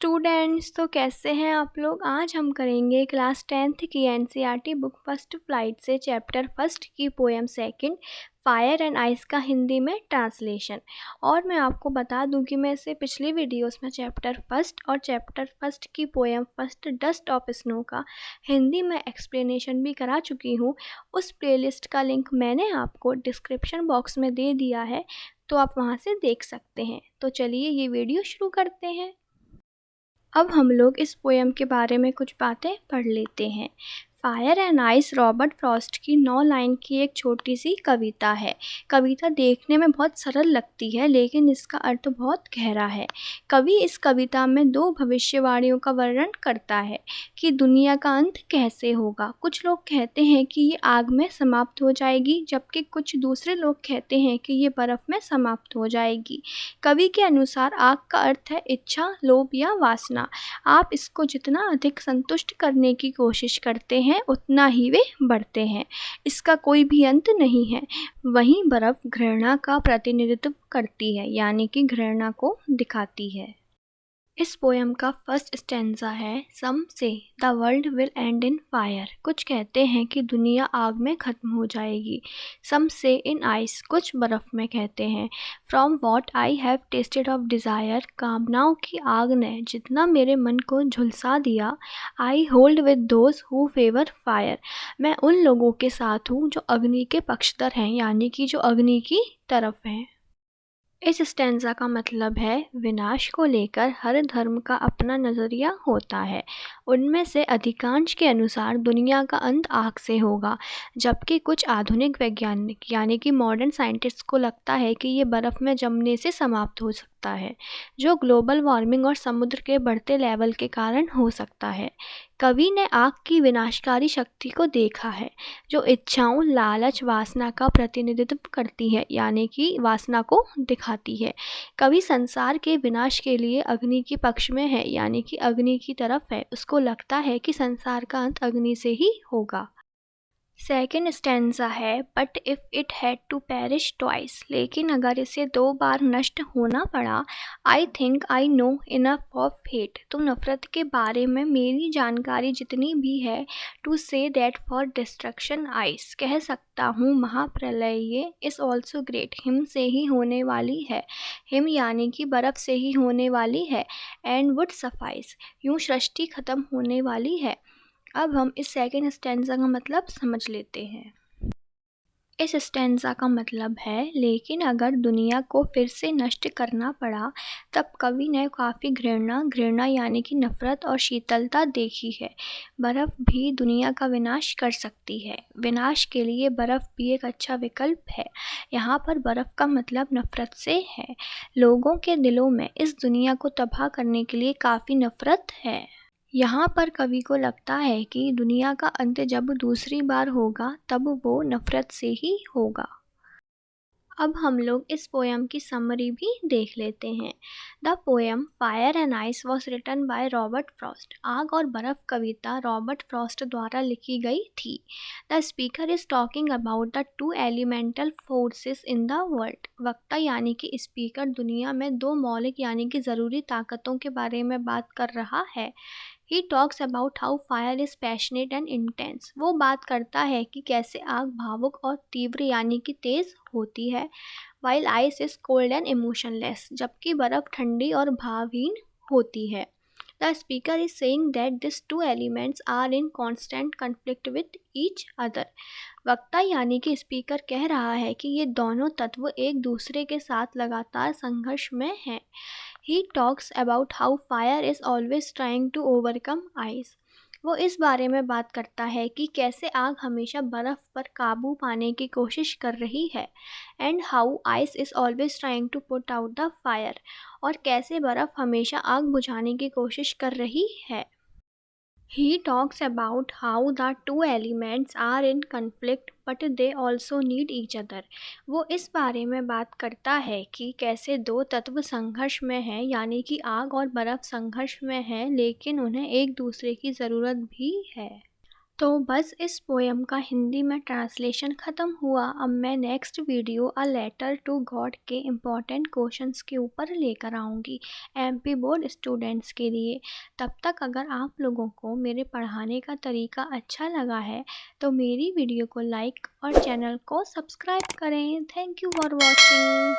Students, तो कैसे हैं आप लोग। आज हम करेंगे क्लास 10th की एनसीईआरटी बुक फर्स्ट फ्लाइट से चैप्टर फर्स्ट की poem second fire and ice का हिंदी में ट्रांसलेशन। और मैं आपको बता दूं कि मैं इसे पिछली वीडियोस में चैप्टर फर्स्ट और चैप्टर फर्स्ट की poem first dust of snow का हिंदी में एक्सप्लेनेशन भी करा चुकी हूँ। उस प्लेलिस्ट का लिंक मैंने आपको डिस्क्रिप्शन बॉक्स में दे दिया है, तो आप वहाँ से देख सकते हैं। तो चलिए ये वीडियो शुरू करते हैं। अब हम लोग इस पोएम के बारे में कुछ बातें पढ़ लेते हैं। Fire and ice Robert Frost की 9 लाइन की एक छोटी सी कविता है। कविता देखने में बहुत सरल लगती है, लेकिन इसका अर्थ बहुत गहरा है। कवि इस कविता में 2 भविष्यवाणियों का वर्णन करता है कि दुनिया का अंत कैसे होगा। कुछ लोग कहते हैं कि ये आग में समाप्त हो जाएगी, जबकि कुछ दूसरे लोग कहते हैं कि ये बर्फ़ में समाप्त हो जाएगी। कवि के अनुसार आग का अर्थ है इच्छा, लोभ या वासना। आप इसको जितना अधिक संतुष्ट करने की कोशिश करते हैं, उतना ही वे बढ़ते हैं। इसका कोई भी अंत नहीं है। वहीं बर्फ घृणा का प्रतिनिधित्व करती है, यानी कि घृणा को दिखाती है। इस पोएम का फर्स्ट स्टैंजा है सम से the world will and in fire. कुछ कहते हैं कि दुनिया आग में ख़त्म हो जाएगी। सम से इन आइस, कुछ बर्फ़ में कहते हैं। From what I have tested of desire, कामनाओं की आग ने जितना मेरे मन को झुलसा दिया। I hold with those who favour fire, मैं उन लोगों के साथ हूँ जो अग्नि के पक्षधर हैं, यानी कि जो अग्नि की तरफ हैं। इस स्टैंजा का मतलब है विनाश को लेकर हर धर्म का अपना नज़रिया होता है। उनमें से अधिकांश के अनुसार दुनिया का अंत आग से होगा, जबकि कुछ आधुनिक वैज्ञानिक यानी कि मॉडर्न साइंटिस्ट को लगता है कि ये बर्फ़ में जमने से समाप्त हो सकता है, जो ग्लोबल वार्मिंग और समुद्र के बढ़ते लेवल के कारण हो सकता है। कवि ने आग की विनाशकारी शक्ति को देखा है, जो इच्छाओं, लालच, वासना का प्रतिनिधित्व करती है, यानी कि वासना को दिखाती है। कवि संसार के विनाश के लिए अग्नि के पक्ष में है, यानी कि अग्नि की तरफ है। उसको लगता है कि संसार का अंत अग्नि से ही होगा। सेकेंड स्टैंजा है but if it had to perish twice, लेकिन अगर इसे 2 बार नष्ट होना पड़ा। I think I know enough of hate, तो नफ़रत के बारे में मेरी जानकारी जितनी भी है, to say that for destruction ice, कह सकता हूँ महाप्रलय ये इज़ ऑल्सो ग्रेट, हिम से ही होने वाली है। हिम यानी कि बर्फ़ से ही होने वाली है। एंड वुड सफाइस, यूँ सृष्टि ख़त्म होने वाली है। अब हम इस सेकेंड स्टैंजा का मतलब समझ लेते हैं। इस स्टैंजा का मतलब है लेकिन अगर दुनिया को फिर से नष्ट करना पड़ा, तब कवि ने काफ़ी घृणा यानी कि नफ़रत और शीतलता देखी है। बर्फ़ भी दुनिया का विनाश कर सकती है। विनाश के लिए बर्फ़ भी एक अच्छा विकल्प है। यहाँ पर बर्फ़ का मतलब नफ़रत से है। लोगों के दिलों में इस दुनिया को तबाह करने के लिए काफ़ी नफ़रत है। यहाँ पर कवि को लगता है कि दुनिया का अंत जब दूसरी बार होगा, तब वो नफ़रत से ही होगा। अब हम लोग इस पोएम की समरी भी देख लेते हैं। The poem fire and ice was written by Robert Frost. आग और बर्फ़ कविता रॉबर्ट फ्रॉस्ट द्वारा लिखी गई थी। The speaker is talking about the 2 elemental forces in the world. वक्ता यानी कि स्पीकर दुनिया में 2 मौलिक यानी कि ज़रूरी ताकतों के बारे में बात कर रहा है। He talks about how fire is passionate and intense. वो बात करता है कि कैसे आग भावुक और तीव्र यानी कि तेज़ होती है। While ice is cold and emotionless, जबकि बर्फ़ ठंडी और भावहीन होती है। The speaker is saying that these 2 elements are in constant conflict with each other. वक्ता यानी कि स्पीकर कह रहा है कि ये दोनों तत्व एक दूसरे के साथ लगातार संघर्ष में हैं। He talks about how fire is always trying to overcome ice. वो इस बारे में बात करता है कि कैसे आग हमेशा बर्फ़ पर काबू पाने की कोशिश कर रही है। And how ice is always trying to put out the fire, और कैसे बर्फ़ हमेशा आग बुझाने की कोशिश कर रही है। He talks about how the 2 elements are in conflict but they also need each other. वो इस बारे में बात करता है कि कैसे 2 तत्व संघर्ष में हैं, यानी कि आग और बर्फ़ संघर्ष में हैं, लेकिन उन्हें एक दूसरे की ज़रूरत भी है। तो बस इस पोएम का हिंदी में ट्रांसलेशन ख़त्म हुआ। अब मैं next video a letter to God के इम्पॉर्टेंट क्वेश्चंस के ऊपर लेकर आऊँगी एमपी बोर्ड स्टूडेंट्स के लिए। तब तक अगर आप लोगों को मेरे पढ़ाने का तरीका अच्छा लगा है तो मेरी वीडियो को लाइक और चैनल को सब्सक्राइब करें। Thank you for watching.